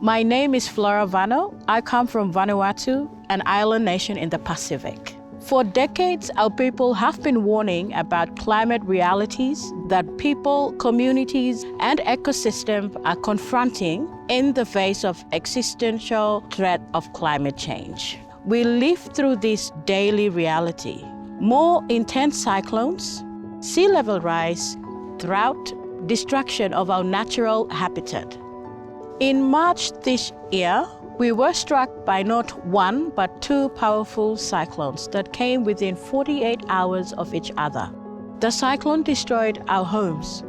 My name is Flora Vano. I come from Vanuatu, an island nation in the Pacific. For decades, our people have been warning about climate realities that people, communities, and ecosystems are confronting in the face of existential threat of climate change. We live through this daily reality. More intense cyclones, sea level rise, drought, destruction of our natural habitat. In March this year, we were struck by not one, but two powerful cyclones that came within 48 hours of each other. The cyclone destroyed our homes,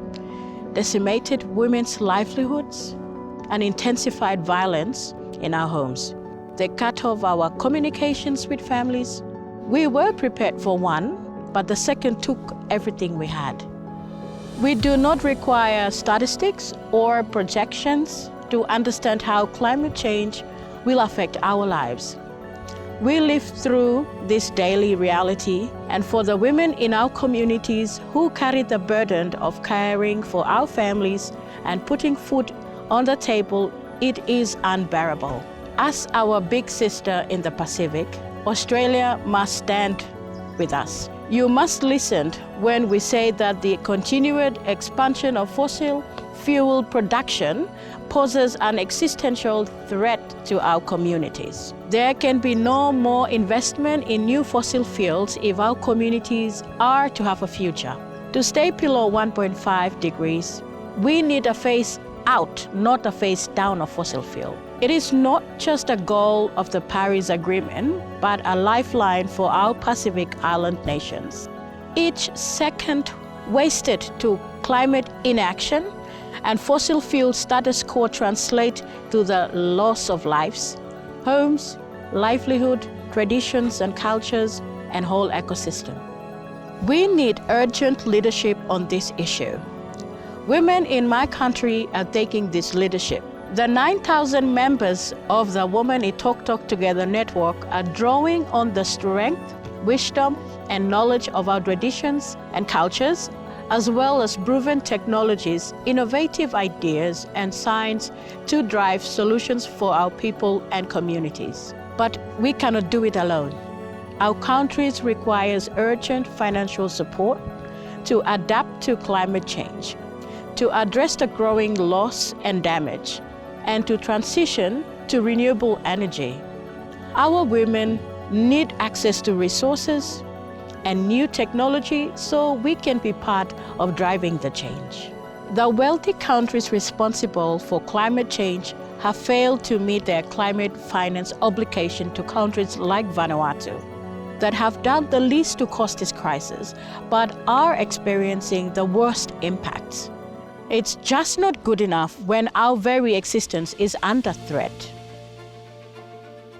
decimated women's livelihoods, and intensified violence in our homes. They cut off our communications with families. We were prepared for one, but the second took everything we had. We do not require statistics or projections to understand how climate change will affect our lives. We live through this daily reality, and for the women in our communities who carry the burden of caring for our families and putting food on the table, it is unbearable. As our big sister in the Pacific, Australia must stand with us. You must listen when we say that the continued expansion of fossil fuel production poses an existential threat to our communities. There can be no more investment in new fossil fuels if our communities are to have a future. To stay below 1.5 degrees, we need a phase out, not a phase down of fossil fuel. It is not just a goal of the Paris Agreement, but a lifeline for our Pacific Island nations. Each second wasted to climate inaction and fossil fuel status quo translate to the loss of lives, homes, livelihood, traditions and cultures, and whole ecosystem. We need urgent leadership on this issue. Women in my country are taking this leadership. The 9,000 members of the Women in Talk Together network are drawing on the strength, wisdom, and knowledge of our traditions and cultures, as well as proven technologies, innovative ideas, and science to drive solutions for our people and communities. But we cannot do it alone. Our countries requires urgent financial support to adapt to climate change, to address the growing loss and damage, and to transition to renewable energy. Our women need access to resources and new technology so we can be part of driving the change. The wealthy countries responsible for climate change have failed to meet their climate finance obligation to countries like Vanuatu that have done the least to cause this crisis, but are experiencing the worst impacts. It's just not good enough when our very existence is under threat.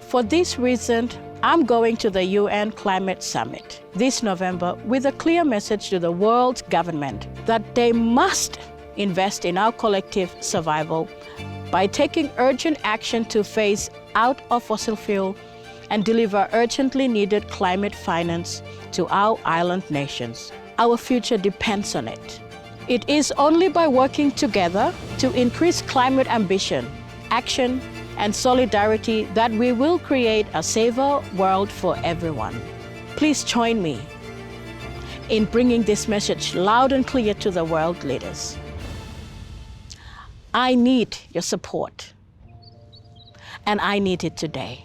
For this reason, I'm going to the UN Climate Summit this November with a clear message to the world's government that they must invest in our collective survival by taking urgent action to phase out of fossil fuel and deliver urgently needed climate finance to our island nations. Our future depends on it. It is only by working together to increase climate ambition, action, and solidarity that we will create a safer world for everyone. Please join me in bringing this message loud and clear to the world leaders. I need your support, and I need it today.